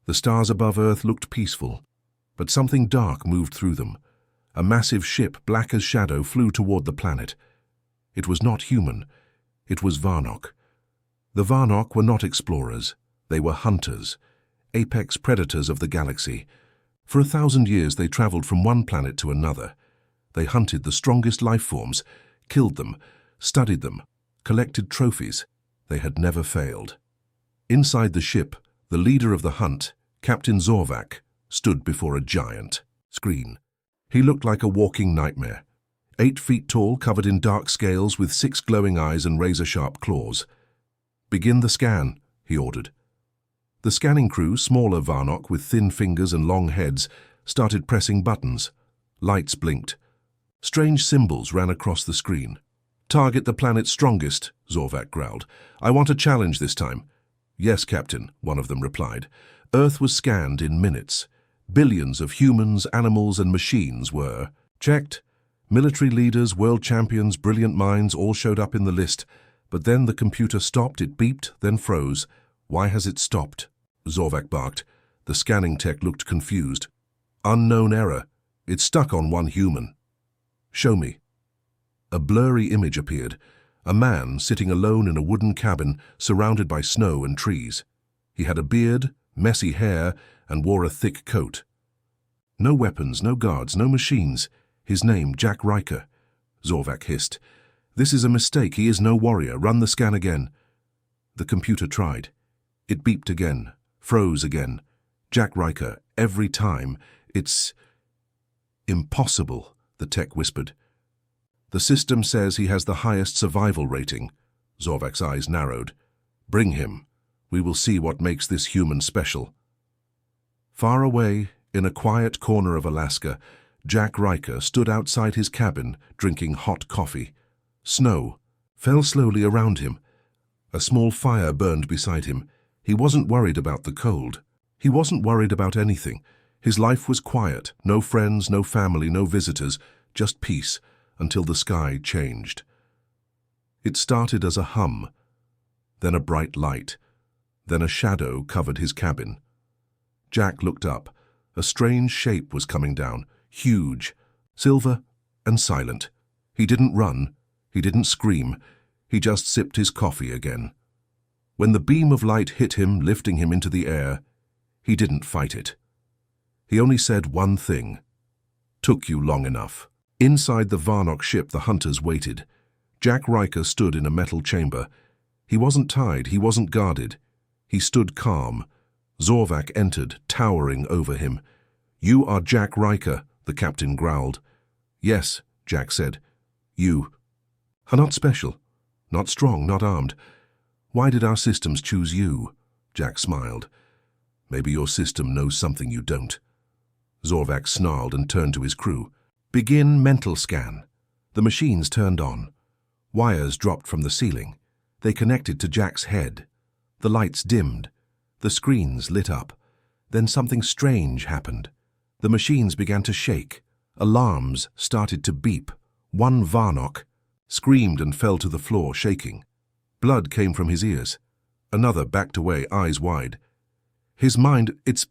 The stars above Earth looked peaceful, but something dark moved through them. A massive ship, black as shadow, flew toward the planet. It was not human. It was Varnock. The Varnock were not explorers. They were hunters, apex predators of the galaxy. For 1,000 years they traveled from one planet to another. They hunted the strongest life forms, killed them, studied them, collected trophies. They had never failed. Inside the ship, the leader of the hunt, Captain Zorvac, stood before a giant screen. He looked like a walking nightmare. 8 feet tall, covered in dark scales with 6 glowing eyes and razor-sharp claws. "Begin the scan," he ordered. The scanning crew, smaller Varnock with thin fingers and long heads, started pressing buttons. Lights blinked. Strange symbols ran across the screen. "Target the planet's strongest," Zorvac growled. "I want a challenge this time." "Yes, Captain," one of them replied. Earth was scanned in minutes. Billions of humans, animals, and machines were checked. Military leaders, world champions, brilliant minds all showed up in the list. But then the computer stopped, it beeped, then froze. "Why has it stopped?" Zorvac barked. The scanning tech looked confused. "Unknown error. It's stuck on one human." "Show me." A blurry image appeared. A man sitting alone in a wooden cabin surrounded by snow and trees. He had a beard, messy hair, and wore a thick coat. No weapons, no guards, no machines. His name, Jack Riker. Zorvac hissed. "This is a mistake. He is no warrior. Run the scan again." The computer tried. It beeped again, froze again. Jack Riker, every time. "It's impossible," the tech whispered. "The system says he has the highest survival rating." Zorvac's eyes narrowed. "Bring him. We will see what makes this human special." Far away, in a quiet corner of Alaska, Jack Riker stood outside his cabin, drinking hot coffee. Snow fell slowly around him. A small fire burned beside him. He wasn't worried about the cold. He wasn't worried about anything. His life was quiet. No friends, no family, no visitors, just peace, until the sky changed. It started as a hum, then a bright light, then a shadow covered his cabin. Jack looked up. A strange shape was coming down, huge, silver and silent. He didn't run. He didn't scream. He just sipped his coffee again. When the beam of light hit him, lifting him into the air, he didn't fight it. He only said one thing. "Took you long enough." Inside the Varnock ship, the hunters waited. Jack Riker stood in a metal chamber. He wasn't tied, he wasn't guarded. He stood calm. Zorvac entered, towering over him. "You are Jack Riker," the captain growled. "Yes," Jack said. "You are not special, not strong, not armed. Why did our systems choose you?" Jack smiled. "Maybe your system knows something you don't." Zorvac snarled and turned to his crew. "Begin mental scan." The machines turned on. Wires dropped from the ceiling. They connected to Jack's head. The lights dimmed. The screens lit up. Then something strange happened. The machines began to shake. Alarms started to beep. One Varnock screamed and fell to the floor, shaking. Blood came from his ears. Another backed away, eyes wide. His mind, it's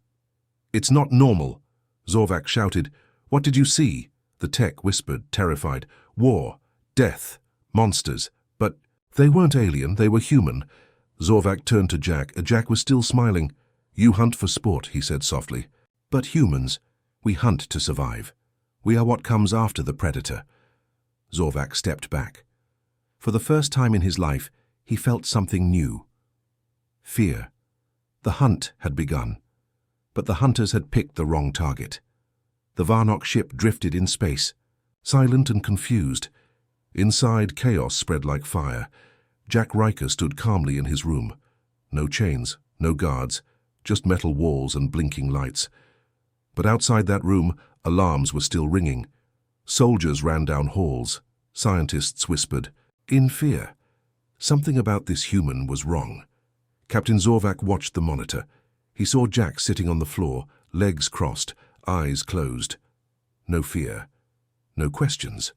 not normal." Zorvac shouted. "What did you see?" The tech whispered, terrified. "War, death, monsters. But they weren't alien, they were human." Zorvac turned to Jack. Jack was still smiling. "You hunt for sport," he said softly. "But humans, we hunt to survive. We are what comes after the predator." Zorvac stepped back. For the first time in his life, he felt something new. Fear. The hunt had begun, but the hunters had picked the wrong target. The Varnock ship drifted in space, silent and confused. Inside, chaos spread like fire. Jack Riker stood calmly in his room. No chains, no guards, just metal walls and blinking lights. But outside that room, alarms were still ringing. Soldiers ran down halls. Scientists whispered, in fear. Something about this human was wrong. Captain Zorvac watched the monitor. He saw Jack sitting on the floor, legs crossed, eyes closed. No fear. No questions.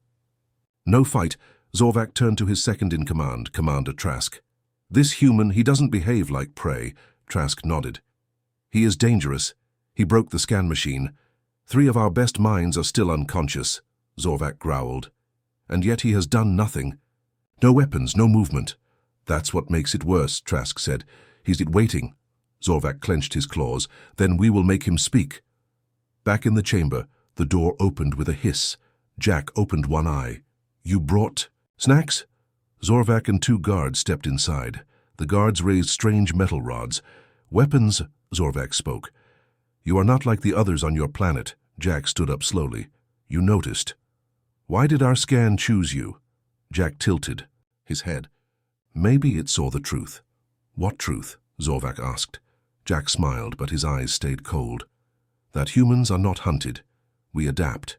No fight. Zorvac turned to his second-in-command, Commander Trask. "This human, he doesn't behave like prey." Trask nodded. He is dangerous. He broke the scan machine. 3 of our best minds are still unconscious, Zorvac growled. And yet he has done nothing. No weapons, no movement. That's what makes it worse, Trask said. He's waiting. Zorvac clenched his claws. Then we will make him speak. Back in the chamber, the door opened with a hiss. Jack opened one eye. You brought snacks? Zorvac and 2 guards stepped inside. The guards raised strange metal rods. Weapons, Zorvac spoke. You are not like the others on your planet. Jack stood up slowly. You noticed. Why did our scan choose you? Jack tilted his head. Maybe it saw the truth. What truth? Zorvac asked. Jack smiled, but his eyes stayed cold. That humans are not hunted. We adapt.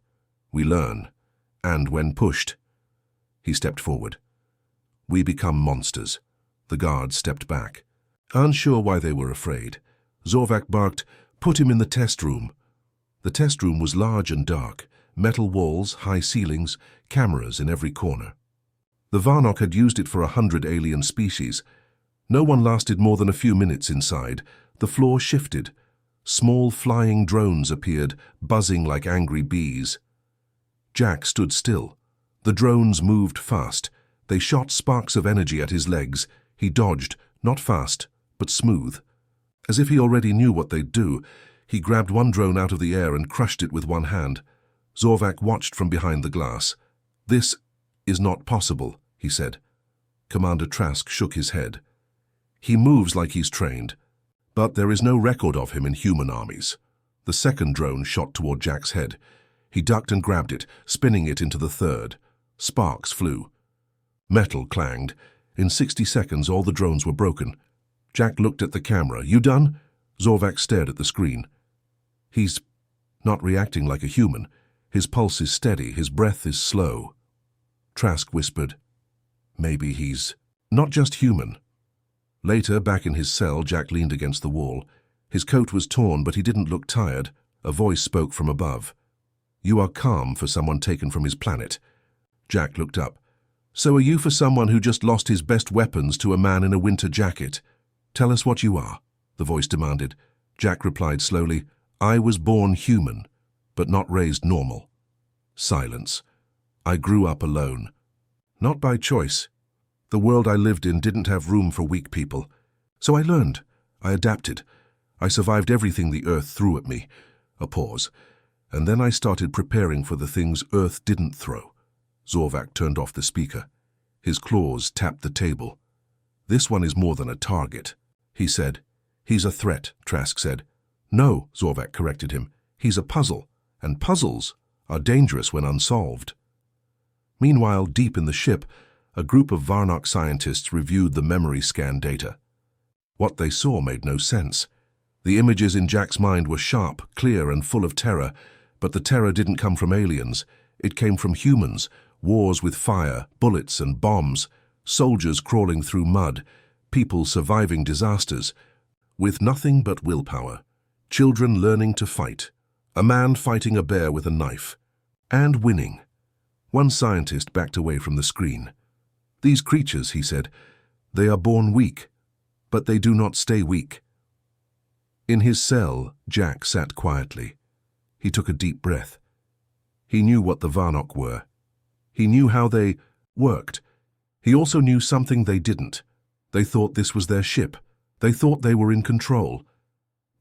We learn. And when pushed, he stepped forward. We become monsters. The guards stepped back. Unsure why they were afraid, Zorvac barked, Put him in the test room. The test room was large and dark, metal walls, high ceilings, cameras in every corner. The Varnock had used it for 100 alien species. No one lasted more than a few minutes inside. The floor shifted. Small flying drones appeared, buzzing like angry bees. Jack stood still. The drones moved fast. They shot sparks of energy at his legs. He dodged, not fast, but smooth. As if he already knew what they'd do, he grabbed one drone out of the air and crushed it with one hand. Zorvac watched from behind the glass. This is not possible, he said. Commander Trask shook his head. He moves like he's trained, but there is no record of him in human armies. The second drone shot toward Jack's head. He ducked and grabbed it, spinning it into the third. Sparks flew. Metal clanged. In 60 seconds, all the drones were broken. Jack looked at the camera. You done? Zorvac stared at the screen. He's not reacting like a human. His pulse is steady, his breath is slow. Trask whispered, Maybe he's not just human. Later, back in his cell, Jack leaned against the wall. His coat was torn, but he didn't look tired. A voice spoke from above. You are calm for someone taken from his planet. Jack looked up. So are you for someone who just lost his best weapons to a man in a winter jacket? Tell us what you are, the voice demanded. Jack replied slowly, I was born human, but not raised normal. Silence. I grew up alone. Not by choice. The world I lived in didn't have room for weak people. So I learned. I adapted. I survived everything the Earth threw at me. A pause. And then I started preparing for the things Earth didn't throw. Zorvac turned off the speaker. His claws tapped the table. This one is more than a target, he said. He's a threat, Trask said. No, Zorvac corrected him. He's a puzzle, and puzzles are dangerous when unsolved. Meanwhile, deep in the ship, a group of Varnock scientists reviewed the memory scan data. What they saw made no sense. The images in Jack's mind were sharp, clear, and full of terror, but the terror didn't come from aliens. It came from humans, wars with fire, bullets, and bombs, soldiers crawling through mud, people surviving disasters, with nothing but willpower, children learning to fight, a man fighting a bear with a knife, and winning. One scientist backed away from the screen. These creatures, he said, they are born weak, but they do not stay weak. In his cell, Jack sat quietly. He took a deep breath. He knew what the Varnock were. He knew how they worked. He also knew something they didn't. They thought this was their ship. They thought they were in control.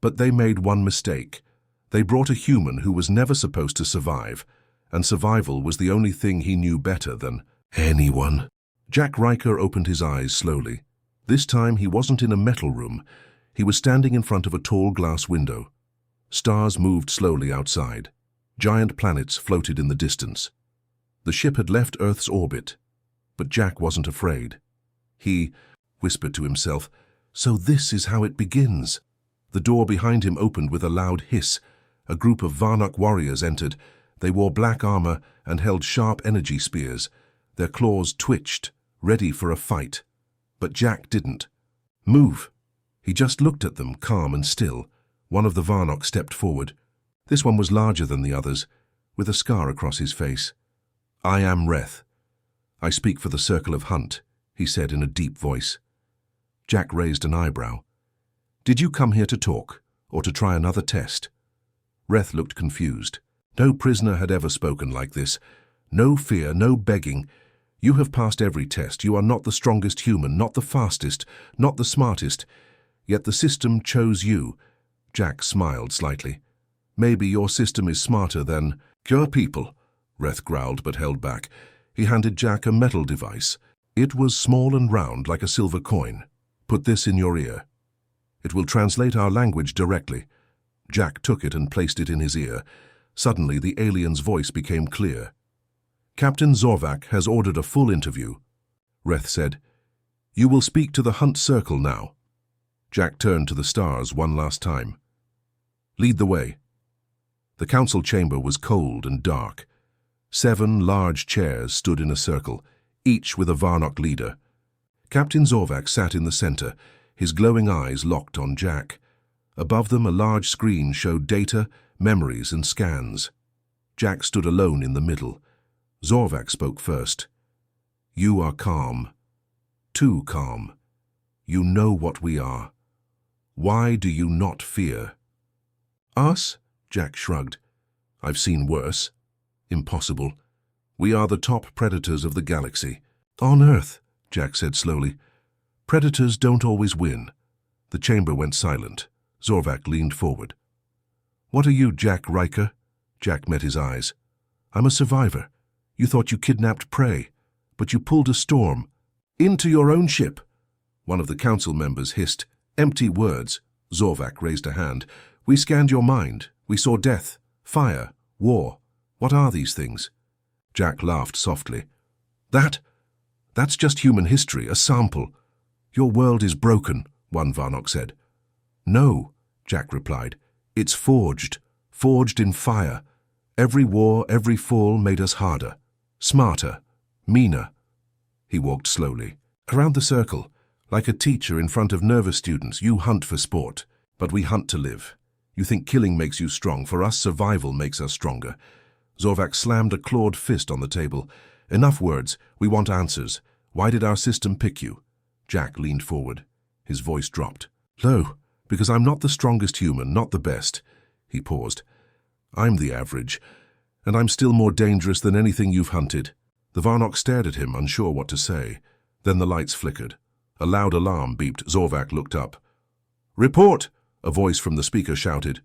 But they made one mistake. They brought a human who was never supposed to survive, and survival was the only thing he knew better than anyone. Jack Riker opened his eyes slowly. This time he wasn't in a metal room. He was standing in front of a tall glass window. Stars moved slowly outside. Giant planets floated in the distance. The ship had left Earth's orbit, but Jack wasn't afraid. He whispered to himself, So this is how it begins. The door behind him opened with a loud hiss. A group of Varnock warriors entered. They wore black armor and held sharp energy spears. Their claws twitched, ready for a fight. But Jack didn't move. He just looked at them, calm and still. One of the Varnock stepped forward. This one was larger than the others, with a scar across his face. I am Reth. I speak for the Circle of Hunt, he said in a deep voice. Jack raised an eyebrow. Did you come here to talk? or to try another test? Reth looked confused. No prisoner had ever spoken like this. No fear, no begging. You have passed every test. You are not the strongest human, not the fastest, not the smartest. Yet the system chose you. Jack smiled slightly. Maybe your system is smarter than your people, Reth growled but held back. He handed Jack a metal device. It was small and round like a silver coin. Put this in your ear. It will translate our language directly. Jack took it and placed it in his ear. Suddenly, the alien's voice became clear. Captain Zorvac has ordered a full interview. Reth said, You will speak to the Hunt Circle now. Jack turned to the stars one last time. Lead the way. The council chamber was cold and dark. 7 large chairs stood in a circle, each with a Varnock leader. Captain Zorvac sat in the center, his glowing eyes locked on Jack. Above them, a large screen showed data, memories, and scans. Jack stood alone in the middle. Zorvac spoke first. You are calm. Too calm. You know what we are. Why do you not fear? Us? Jack shrugged. I've seen worse. Impossible. We are the top predators of the galaxy. On Earth, Jack said slowly. Predators don't always win. The chamber went silent. Zorvac leaned forward. What are you, Jack Riker? Jack met his eyes. I'm a survivor. You thought you kidnapped prey, but you pulled a storm. Into your own ship. One of the council members hissed. Empty words. Zorvac raised a hand. We scanned your mind. We saw death, fire, war. What are these things? Jack laughed softly. That's just human history, a sample. Your world is broken, one Varnock said. No, Jack replied. It's forged in fire. Every war, every fall made us harder, smarter, meaner. He walked slowly. Around the circle, like a teacher in front of nervous students, you hunt for sport, but we hunt to live. You think killing makes you strong. For us, survival makes us stronger. Zorvac slammed a clawed fist on the table. Enough words. We want answers. Why did our system pick you? Jack leaned forward. His voice dropped. Lo, because I'm not the strongest human, not the best. He paused. I'm the average, and I'm still more dangerous than anything you've hunted. The Varnock stared at him, unsure what to say. Then the lights flickered. A loud alarm beeped. Zorvac looked up. Report! A voice from the speaker shouted.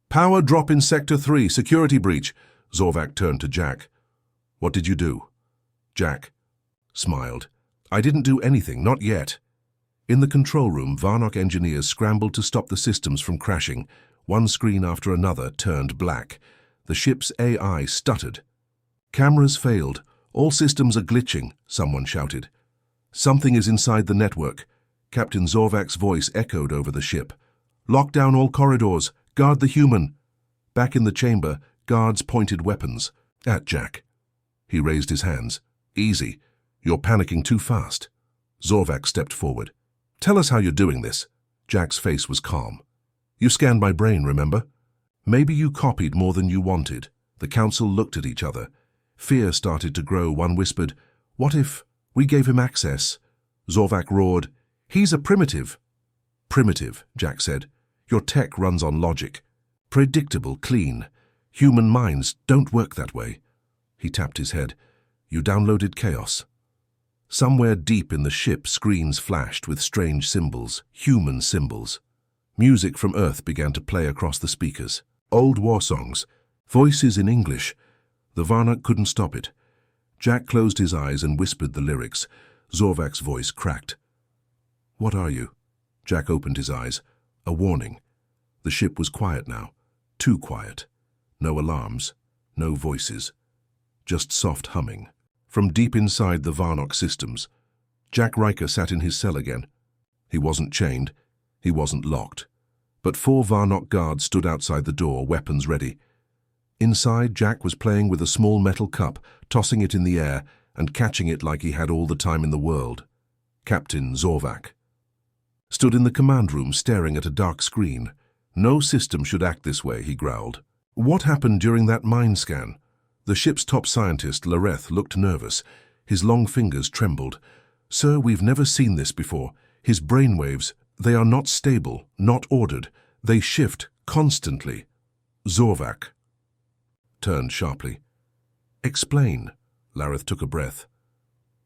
Power drop in Sector 3, security breach. Zorvac turned to Jack. What did you do? Jack smiled. I didn't do anything, not yet. In the control room, Varnock engineers scrambled to stop the systems from crashing. One screen after another turned black. The ship's AI stuttered. Cameras failed. All systems are glitching, someone shouted. Something is inside the network. Captain Zorvac's voice echoed over the ship. Lock down all corridors. Guard the human. Back in the chamber, guards pointed weapons at Jack. He raised his hands. Easy. You're panicking too fast. Zorvac stepped forward. Tell us how you're doing this. Jack's face was calm. You scanned my brain, remember? Maybe you copied more than you wanted. The council looked at each other. Fear started to grow. One whispered, What if we gave him access? Zorvac roared, He's a primitive. Primitive, Jack said. Your tech runs on logic. Predictable, clean. Human minds don't work that way. He tapped his head. You downloaded chaos. Somewhere deep in the ship, screens flashed with strange symbols, human symbols. Music from Earth began to play across the speakers. Old war songs, voices in English. The Varnock couldn't stop it. Jack closed his eyes and whispered the lyrics. Zorvac's voice cracked. What are you? Jack opened his eyes. A warning. The ship was quiet now. Too quiet. No alarms. No voices. Just soft humming. From deep inside the Varnock systems, Jack Riker sat in his cell again. He wasn't chained. He wasn't locked. But 4 Varnock guards stood outside the door, weapons ready. Inside, Jack was playing with a small metal cup, tossing it in the air and catching it like he had all the time in the world. Captain Zorvac stood in the command room staring at a dark screen. No system should act this way, he growled. What happened during that mind scan? The ship's top scientist, Lareth, looked nervous. His long fingers trembled. Sir, we've never seen this before. His brainwaves, they are not stable, not ordered. They shift constantly. Zorvak turned sharply. Explain. Lareth took a breath.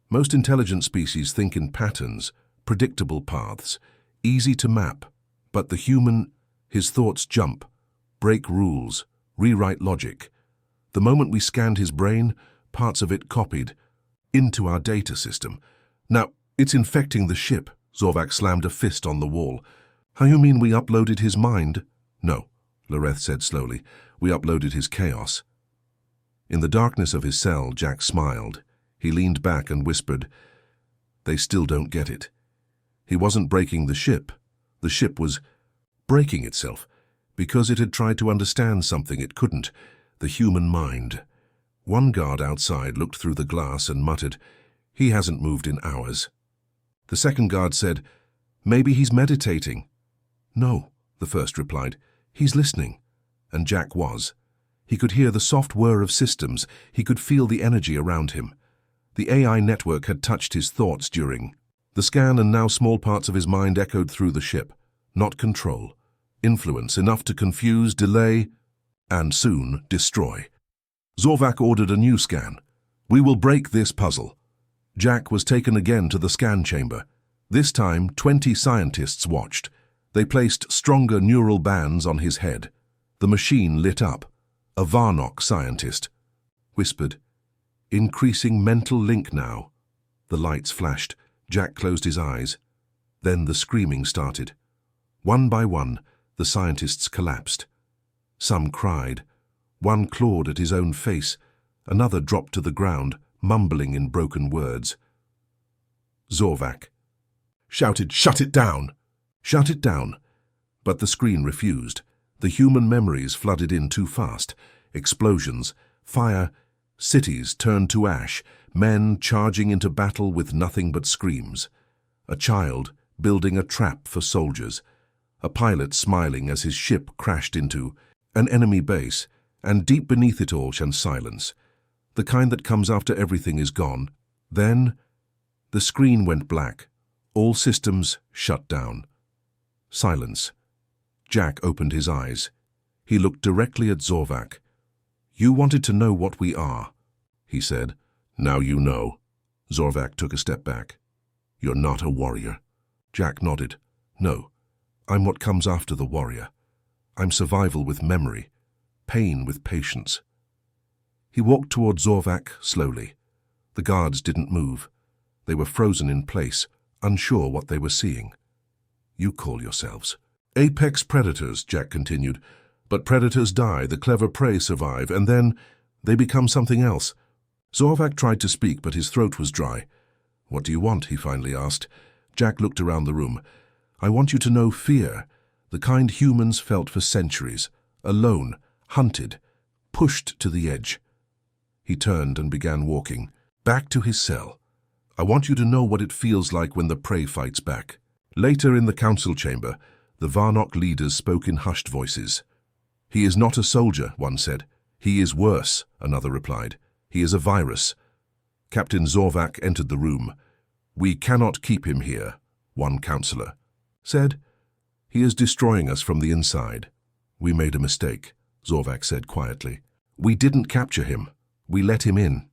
Most intelligent species think in patterns, predictable paths, easy to map. But the human, his thoughts jump, break rules, rewrite logic. The moment we scanned his brain, parts of it copied into our data system. Now, it's infecting the ship. Zorvak slammed a fist on the wall. How you mean we uploaded his mind? No, Lareth said slowly. We uploaded his chaos. In the darkness of his cell, Jack smiled. He leaned back and whispered, "They still don't get it. He wasn't breaking the ship. The ship was breaking itself because it had tried to understand something it couldn't, the human mind." One guard outside looked through the glass and muttered, "He hasn't moved in hours." The second guard said, "Maybe he's meditating." "No," the first replied, "he's listening." And Jack was. He could hear the soft whir of systems. He could feel the energy around him. The AI network had touched his thoughts during the scan, and now small parts of his mind echoed through the ship. Not control. Influence enough to confuse, delay, and soon destroy. Zorvak ordered a new scan. "We will break this puzzle." Jack was taken again to the scan chamber. This time, 20 scientists watched. They placed stronger neural bands on his head. The machine lit up. A Varnock scientist whispered, "Increasing mental link now." The lights flashed. Jack closed his eyes. Then the screaming started. One by one, the scientists collapsed. Some cried. One clawed at his own face. Another dropped to the ground, mumbling in broken words. Zorvak shouted, "Shut it down! Shut it down!" But the screen refused. The human memories flooded in too fast. Explosions, fire, cities turned to ash, men charging into battle with nothing but screams. A child building a trap for soldiers. A pilot smiling as his ship crashed into an enemy base, and deep beneath it all shone silence. The kind that comes after everything is gone. Then the screen went black. All systems shut down. Silence. Jack opened his eyes. He looked directly at Zorvak. "You wanted to know what we are," he said. "Now you know." Zorvak took a step back. "You're not a warrior." Jack nodded. "No, I'm what comes after the warrior. I'm survival with memory, pain with patience." He walked toward Zorvak slowly. The guards didn't move. They were frozen in place, unsure what they were seeing. "You call yourselves apex predators," Jack continued. "But predators die, the clever prey survive, and then they become something else." Zorvak tried to speak, but his throat was dry. "What do you want?" he finally asked. Jack looked around the room. "I want you to know fear, the kind humans felt for centuries, alone, hunted, pushed to the edge." He turned and began walking, back to his cell. "I want you to know what it feels like when the prey fights back." Later in the council chamber, the Varnock leaders spoke in hushed voices. "He is not a soldier," one said. "He is worse," another replied. "He is a virus." Captain Zorvak entered the room. "We cannot keep him here," one councillor said. "He is destroying us from the inside." "We made a mistake," Zorvak said quietly. "We didn't capture him. We let him in."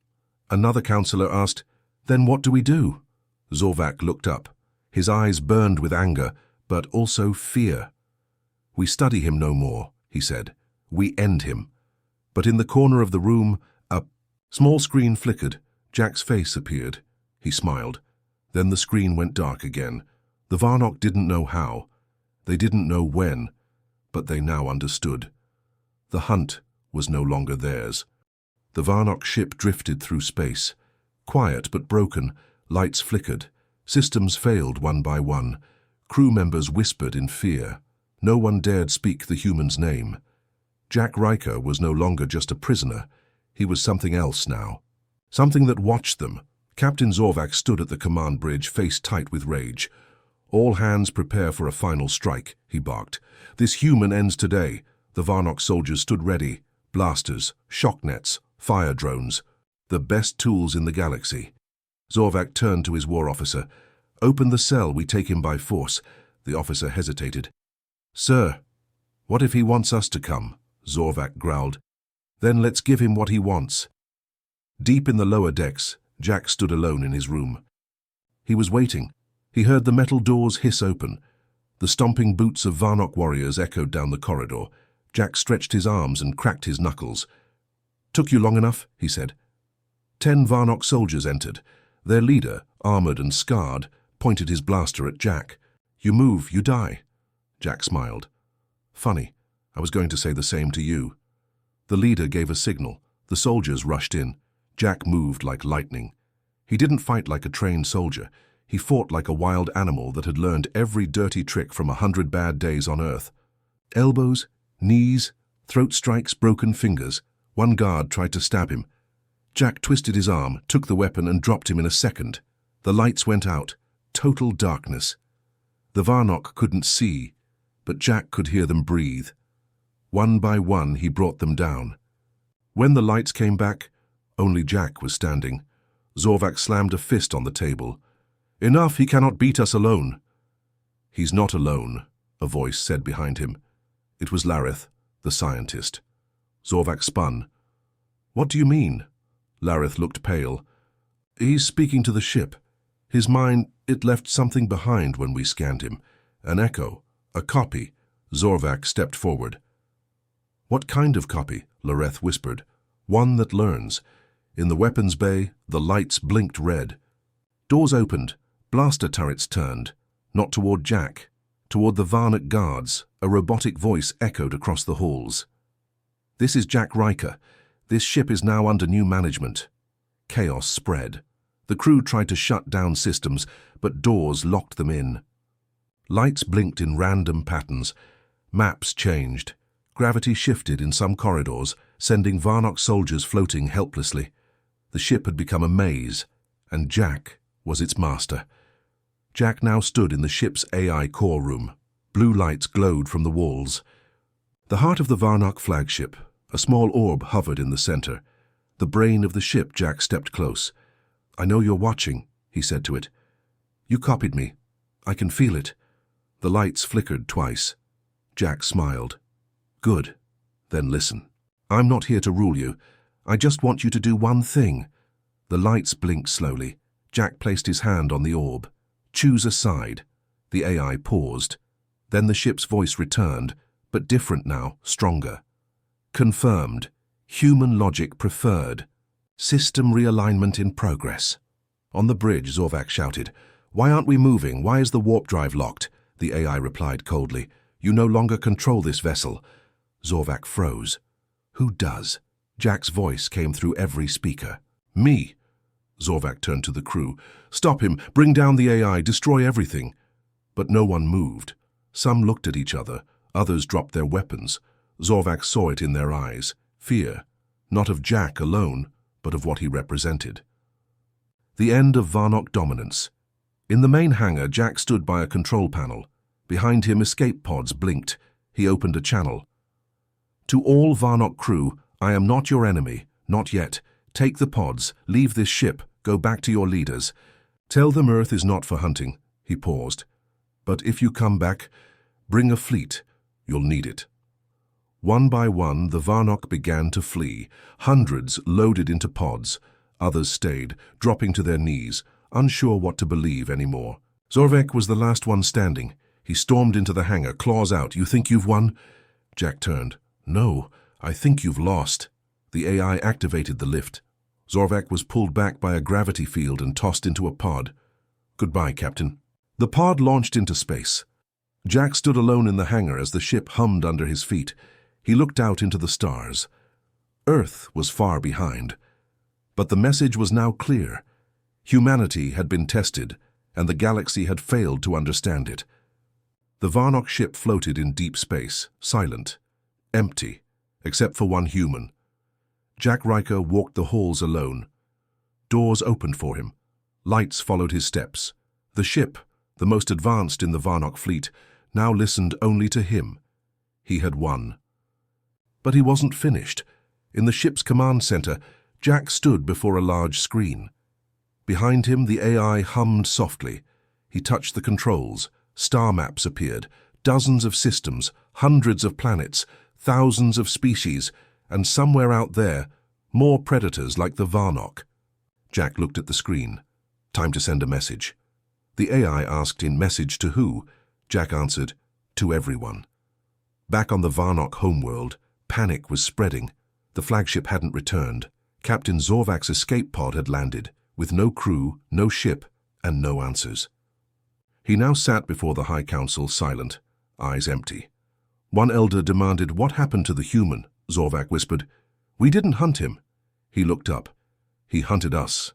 Another councillor asked, "Then what do we do?" Zorvak looked up. His eyes burned with anger, but also fear. "We study him no more," he said. "We end him." But in the corner of the room, a small screen flickered. Jack's face appeared. He smiled. Then the screen went dark again. The Varnock didn't know how. They didn't know when, but they now understood. The hunt was no longer theirs. The Varnock ship drifted through space. Quiet but broken, lights flickered. Systems failed one by one. Crew members whispered in fear. No one dared speak the human's name. Jack Riker was no longer just a prisoner. He was something else now. Something that watched them. Captain Zorvak stood at the command bridge, face tight with rage. "All hands prepare for a final strike," he barked. "This human ends today." The Varnock soldiers stood ready. Blasters, shock nets, fire drones. The best tools in the galaxy. Zorvak turned to his war officer. "Open the cell, we take him by force." The officer hesitated. "Sir," What if he wants us to come? Zorvac growled. Then let's give him what he wants. Deep in the lower decks, Jack stood alone in his room. He was waiting. He heard the metal doors hiss open. The stomping boots of Varnock warriors echoed down the corridor. Jack stretched his arms and cracked his knuckles. "Took you long enough?" he said. 10 Varnock soldiers entered. Their leader, armored and scarred, pointed his blaster at Jack. "You move, you die." Jack smiled. "Funny. I was going to say the same to you." The leader gave a signal. The soldiers rushed in. Jack moved like lightning. He didn't fight like a trained soldier. He fought like a wild animal that had learned every dirty trick from 100 bad days on Earth. Elbows, knees, throat strikes, broken fingers. One guard tried to stab him. Jack twisted his arm, took the weapon and dropped him in a second. The lights went out. Total darkness. The Varnock couldn't see, but Jack could hear them breathe. One by one he brought them down. When the lights came back, only Jack was standing. Zorvac slammed a fist on the table. "Enough, he cannot beat us alone." "He's not alone," a voice said behind him. It was Lareth, the scientist. Zorvac spun. "What do you mean?" Lareth looked pale. "He's speaking to the ship. His mind, it left something behind when we scanned him. An echo, a copy." Zorvac stepped forward. "What kind of copy?" Lareth whispered. "One that learns." In the weapons bay, the lights blinked red. Doors opened. Blaster turrets turned. Not toward Jack. Toward the Varnock guards, a robotic voice echoed across the halls. "This is Jack Riker. This ship is now under new management." Chaos spread. The crew tried to shut down systems, but doors locked them in. Lights blinked in random patterns. Maps changed. Gravity shifted in some corridors, sending Varnock soldiers floating helplessly. The ship had become a maze, and Jack was its master. Jack now stood in the ship's AI core room. Blue lights glowed from the walls. The heart of the Varnock flagship, a small orb hovered in the center. The brain of the ship. Jack stepped close. "I know you're watching," he said to it. "You copied me. I can feel it." The lights flickered twice. Jack smiled. "Good. Then listen. I'm not here to rule you. I just want you to do one thing." The lights blinked slowly. Jack placed his hand on the orb. "Choose a side." The AI paused. Then the ship's voice returned, but different now, stronger. "Confirmed. Human logic preferred. System realignment in progress." On the bridge, Zorvac shouted, "Why aren't we moving? Why is the warp drive locked?" The AI replied coldly, "You no longer control this vessel." Zorvac froze. "Who does?" Jack's voice came through every speaker. "Me." Zorvac turned to the crew. "Stop him! Bring down the AI! Destroy everything!" But no one moved. Some looked at each other. Others dropped their weapons. Zorvac saw it in their eyes. Fear. Not of Jack alone, but of what he represented. The end of Varnock dominance. In the main hangar, Jack stood by a control panel. Behind him, escape pods blinked. He opened a channel. "To all Varnock crew, I am not your enemy. Not yet. Take the pods. Leave this ship. Go back to your leaders. Tell them Earth is not for hunting." He paused. "But if you come back, bring a fleet. You'll need it." One by one, the Varnock began to flee. Hundreds loaded into pods. Others stayed, dropping to their knees, unsure what to believe anymore. Zorvac was the last one standing. He stormed into the hangar, claws out. "You think you've won?" Jack turned. "No, I think you've lost." The AI activated the lift. Zorvac was pulled back by a gravity field and tossed into a pod. "Goodbye, Captain." The pod launched into space. Jack stood alone in the hangar as the ship hummed under his feet. He looked out into the stars. Earth was far behind. But the message was now clear. Humanity had been tested, and the galaxy had failed to understand it. The Varnock ship floated in deep space, silent, empty, except for one human. Jack Riker walked the halls alone. Doors opened for him. Lights followed his steps. The ship, the most advanced in the Varnock fleet, now listened only to him. He had won. But he wasn't finished. In the ship's command center, Jack stood before a large screen. Behind him, the AI hummed softly. He touched the controls. Star maps appeared, dozens of systems, hundreds of planets, thousands of species, and somewhere out there, more predators like the Varnock. Jack looked at the screen. Time to send a message. The AI asked in message to who? Jack answered, to everyone. Back on the Varnock homeworld, panic was spreading. The flagship hadn't returned. Captain Zorvak's escape pod had landed, with no crew, no ship, and no answers. He now sat before the High Council silent, eyes empty. One elder demanded, "What happened to the human?" Zorvak whispered. "We didn't hunt him." He looked up. "He hunted us."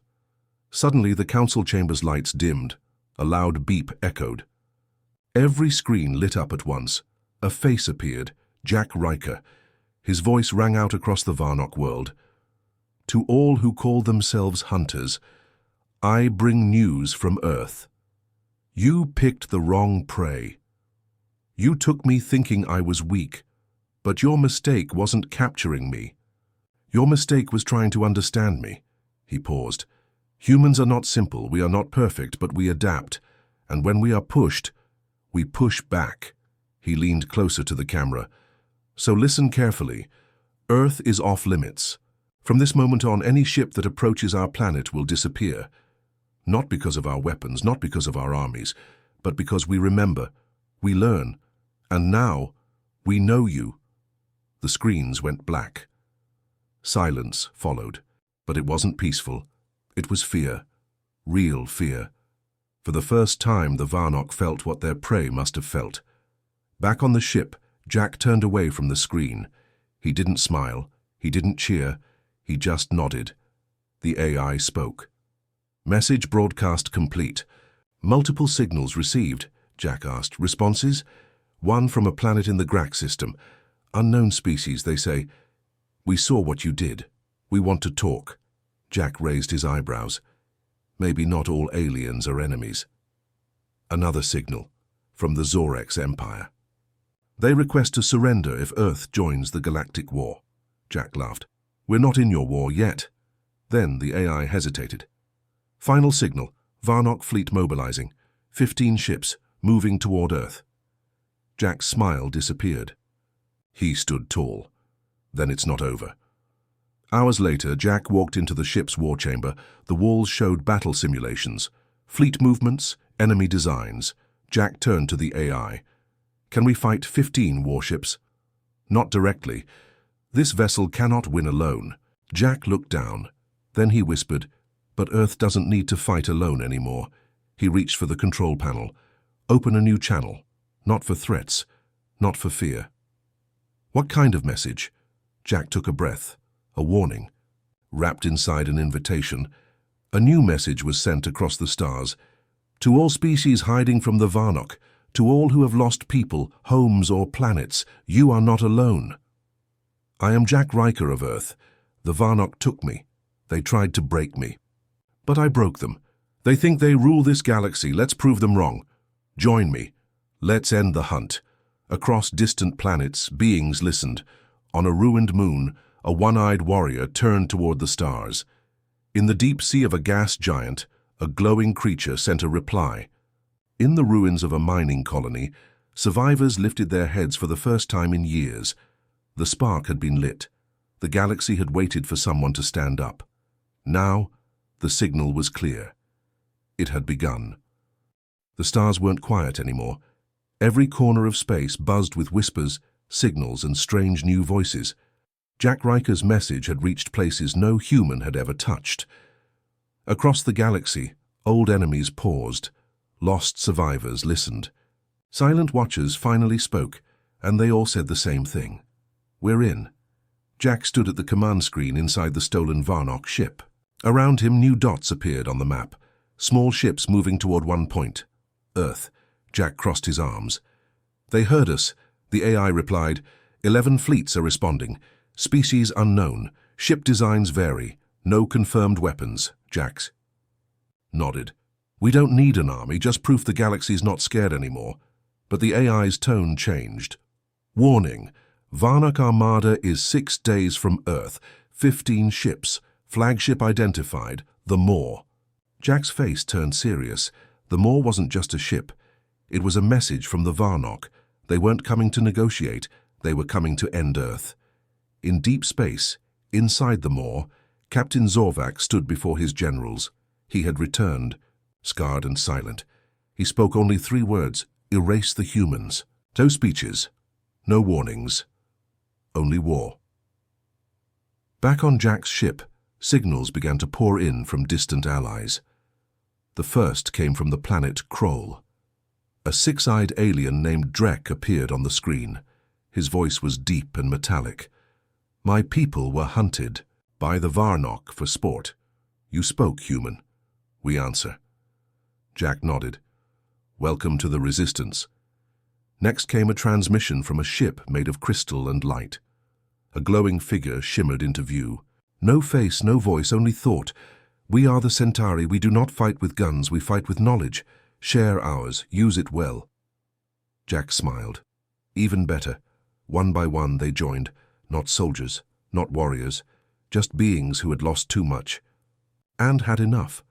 Suddenly the council chamber's lights dimmed. A loud beep echoed. Every screen lit up at once. A face appeared, Jack Riker. His voice rang out across the Varnock world. "To all who call themselves hunters, I bring news from Earth. You picked the wrong prey. You took me thinking I was weak, but your mistake wasn't capturing me. Your mistake was trying to understand me." He paused. "Humans are not simple, we are not perfect, but we adapt. And when we are pushed, we push back." He leaned closer to the camera. "So listen carefully. Earth is off limits. From this moment on, any ship that approaches our planet will disappear. Not because of our weapons, not because of our armies, but because we remember, we learn, and now we know you." The screens went black. Silence followed, but it wasn't peaceful. It was fear, real fear. For the first time, the Varnock felt what their prey must have felt. Back on the ship, Jack turned away from the screen. He didn't smile, he didn't cheer, he just nodded. The AI spoke. "Message broadcast complete. Multiple signals received," Jack asked. "Responses? One from a planet in the Grax system. Unknown species, they say. We saw what you did. We want to talk." Jack raised his eyebrows. "Maybe not all aliens are enemies." Another signal, from the Zorex Empire. "They request to surrender if Earth joins the Galactic War." Jack laughed. "We're not in your war yet." Then the AI hesitated. "Final signal, Varnock fleet mobilizing. 15 ships, moving toward Earth." Jack's smile disappeared. He stood tall. "Then it's not over." Hours later, Jack walked into the ship's war chamber. The walls showed battle simulations, fleet movements, enemy designs. Jack turned to the AI. "Can we fight 15 warships?" "Not directly. This vessel cannot win alone." Jack looked down. Then he whispered, "But Earth doesn't need to fight alone anymore." He reached for the control panel. "Open a new channel. Not for threats, not for fear." "What kind of message?" Jack took a breath. A warning. Wrapped inside an invitation, a new message was sent across the stars. "To all species hiding from the Varnock, to all who have lost people, homes or planets, you are not alone. I am Jack Riker of Earth. The Varnock took me. They tried to break me. But I broke them. They think they rule this galaxy. Let's prove them wrong. Join me. Let's end the hunt." Across distant planets, beings listened. On a ruined moon, a one-eyed warrior turned toward the stars. In the deep sea of a gas giant, a glowing creature sent a reply. In the ruins of a mining colony, survivors lifted their heads for the first time in years. The spark had been lit. The galaxy had waited for someone to stand up. Now, the signal was clear. It had begun. The stars weren't quiet anymore. Every corner of space buzzed with whispers, signals, and strange new voices. Jack Riker's message had reached places no human had ever touched. Across the galaxy, old enemies paused. Lost survivors listened. Silent watchers finally spoke, and they all said the same thing. "We're in." Jack stood at the command screen inside the stolen Varnock ship. Around him, new dots appeared on the map. Small ships moving toward one point. Earth. Jack crossed his arms. "They heard us," the AI replied. 11 fleets are responding. Species unknown. Ship designs vary. No confirmed weapons." Jax nodded. "We don't need an army, just proof the galaxy's not scared anymore." But the AI's tone changed. "Warning. Varnock Armada is 6 days from Earth. 15 ships. Flagship identified. The Maw." Jack's face turned serious. The Maw wasn't just a ship. It was a message from the Varnock. They weren't coming to negotiate, they were coming to end Earth. In deep space, inside the Maw, Captain Zorvac stood before his generals. He had returned, scarred and silent. He spoke only 3 words: erase the humans. No speeches, no warnings, only war. Back on Jack's ship, signals began to pour in from distant allies. The first came from the planet Kroll. A 6-eyed alien named Drek appeared on the screen. His voice was deep and metallic. "My people were hunted by the Varnock for sport. You spoke, human." "We answer." Jack nodded. "Welcome to the Resistance." Next came a transmission from a ship made of crystal and light. A glowing figure shimmered into view. No face, no voice, only thought. "We are the Centauri. We do not fight with guns, we fight with knowledge. Share ours, use it well." Jack smiled. Even better. One by one they joined. Not soldiers, not warriors, just beings who had lost too much. And had enough.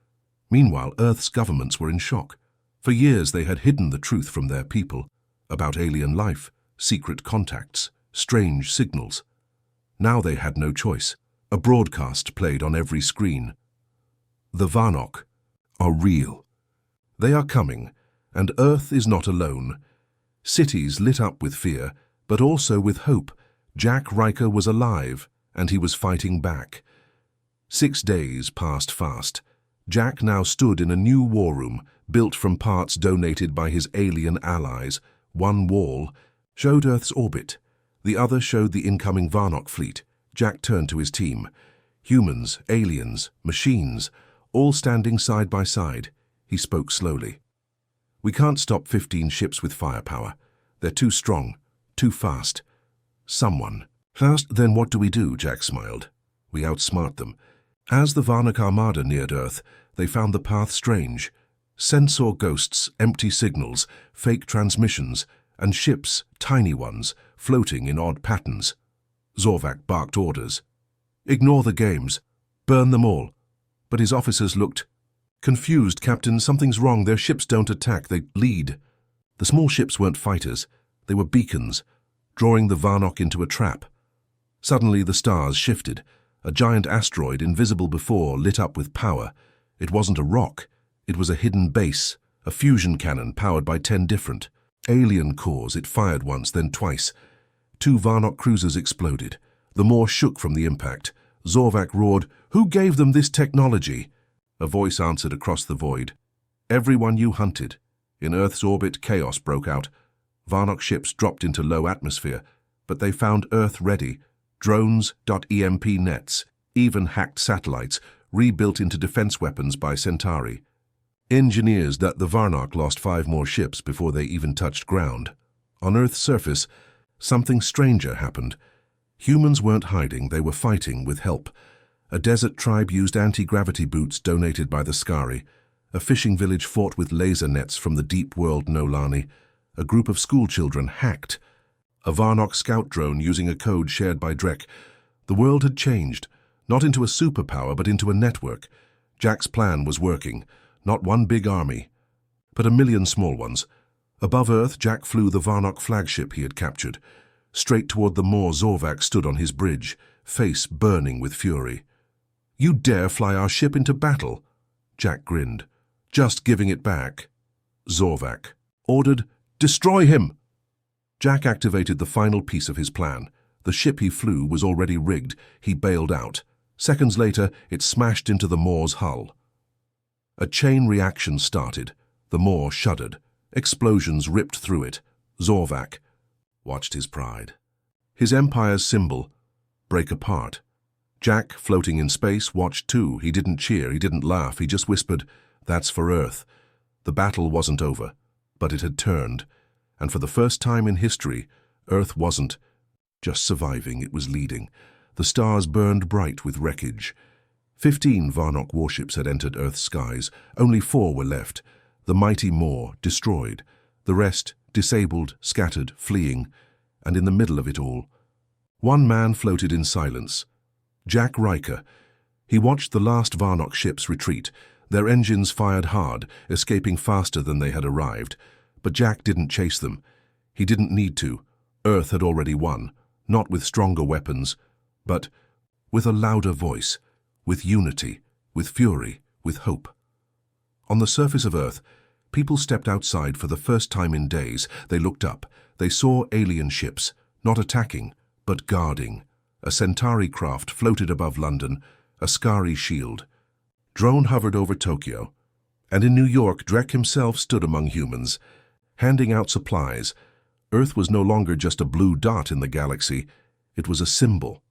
Meanwhile, Earth's governments were in shock. For years they had hidden the truth from their people. About alien life, secret contacts, strange signals. Now they had no choice. A broadcast played on every screen. The Varnock are real. They are coming, and Earth is not alone. Cities lit up with fear, but also with hope. Jack Riker was alive, and he was fighting back. 6 days passed fast. Jack now stood in a new war room, built from parts donated by his alien allies. One wall showed Earth's orbit. The other showed the incoming Varnock fleet. Jack turned to his team. Humans, aliens, machines, all standing side by side. He spoke slowly. "We can't stop 15 ships with firepower. They're too strong, too fast. Someone." "Fast, then what do we do?" Jack smiled. "We outsmart them." As the Varnock Armada neared Earth, they found the path strange. Sensor ghosts, empty signals, fake transmissions, and ships, tiny ones, floating in odd patterns. Zorvac barked orders. "Ignore the games. Burn them all." But his officers looked confused. "Captain, something's wrong. Their ships don't attack, they lead." The small ships weren't fighters. They were beacons, drawing the Varnock into a trap. Suddenly the stars shifted. A giant asteroid, invisible before, lit up with power. It wasn't a rock. It was a hidden base, a fusion cannon powered by 10 different alien cores. It fired once, then twice. 2 Varnock cruisers exploded. The Maw shook from the impact. Zorvac roared, "Who gave them this technology?" A voice answered across the void. "Everyone you hunted." In Earth's orbit, chaos broke out. Varnock ships dropped into low atmosphere, but they found Earth ready. Drones, .EMP nets, even hacked satellites, rebuilt into defense weapons by Centauri. Engineers that the Varnock lost 5 more ships before they even touched ground. On Earth's surface, something stranger happened. Humans weren't hiding, they were fighting with help. A desert tribe used anti-gravity boots donated by the Skari. A fishing village fought with laser nets from the deep world Nolani. A group of schoolchildren hacked. A Varnock scout drone using a code shared by Drek. The world had changed, not into a superpower but into a network. Jack's plan was working. Not one big army, but a million small ones. Above Earth, Jack flew the Varnock flagship he had captured. Straight toward the Maw, Zorvac stood on his bridge, face burning with fury. "You dare fly our ship into battle?" Jack grinned. "Just giving it back." Zorvac ordered, "Destroy him!" Jack activated the final piece of his plan. The ship he flew was already rigged. He bailed out. Seconds later, it smashed into the Maw's hull. A chain reaction started. The Maw shuddered. Explosions ripped through it. Zorvac watched his pride, his empire's symbol, break apart. Jack, floating in space, watched too. He didn't cheer, he didn't laugh, he just whispered, "That's for Earth." The battle wasn't over, but it had turned. And for the first time in history, Earth wasn't just surviving, it was leading. The stars burned bright with wreckage. 15 Varnock warships had entered Earth's skies. Only 4 were left. The mighty Maw, destroyed. The rest, disabled, scattered, fleeing. And in the middle of it all, one man floated in silence. Jack Riker. He watched the last Varnock ships retreat. Their engines fired hard, escaping faster than they had arrived. But Jack didn't chase them. He didn't need to. Earth had already won, not with stronger weapons, but with a louder voice, with unity, with fury, with hope. On the surface of Earth, people stepped outside for the first time in days. They looked up. They saw alien ships, not attacking, but guarding. A Centauri craft floated above London, a Skari shield. Drone hovered over Tokyo. And in New York, Drek himself stood among humans, handing out supplies. Earth was no longer just a blue dot in the galaxy. It was a symbol.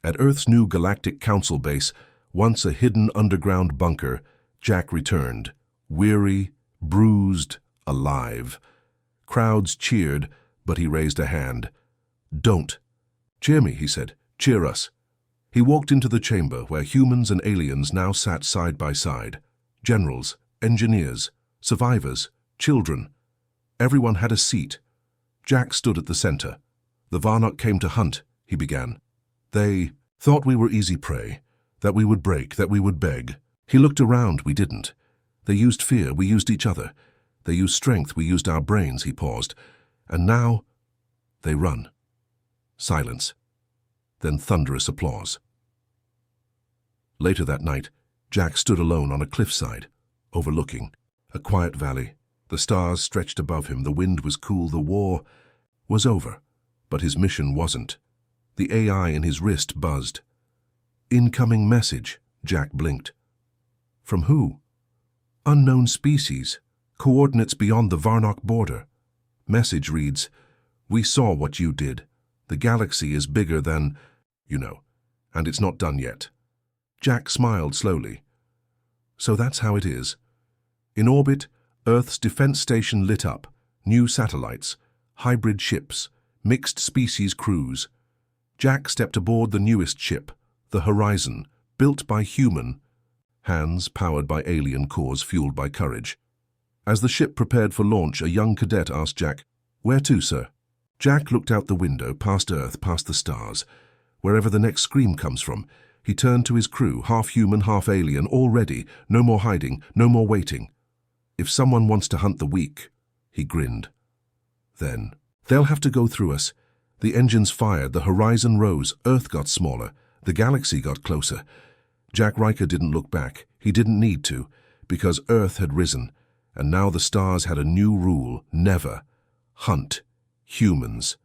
At Earth's new Galactic Council base, once a hidden underground bunker, Jack returned, weary, bruised, alive. Crowds cheered, but he raised a hand. "Don't. Cheer me," he said. "Cheer us." He walked into the chamber where humans and aliens now sat side by side. Generals, engineers, survivors, children. Everyone had a seat. Jack stood at the center. "The Varnock came to hunt," he began. "They thought we were easy prey, that we would break, that we would beg." He looked around, we didn't. "They used fear, we used each other. They used strength, we used our brains," he paused. "And now, they run." Silence. Then thunderous applause. Later that night, Jack stood alone on a cliffside, overlooking a quiet valley. The stars stretched above him, the wind was cool, the war was over. But his mission wasn't. The AI in his wrist buzzed. "Incoming message," Jack blinked. "From who?" "Unknown species. Coordinates beyond the Varnock border." Message reads, "We saw what you did. The galaxy is bigger than, you know, and it's not done yet." Jack smiled slowly. "So that's how it is." In orbit, Earth's defense station lit up. New satellites, hybrid ships, mixed species crews. Jack stepped aboard the newest ship, the Horizon, built by human hands, powered by alien cores fueled by courage. As the ship prepared for launch, a young cadet asked Jack, "Where to, sir?" Jack looked out the window, past Earth, past the stars. Wherever the next scream comes from, he turned to his crew, half human, half alien, all ready, no more hiding, no more waiting. "If someone wants to hunt the weak," he grinned. "Then they'll have to go through us." The engines fired, the horizon rose, Earth got smaller, the galaxy got closer. Jack Riker didn't look back. He didn't need to, because Earth had risen, and now the stars had a new rule: never hunt humans.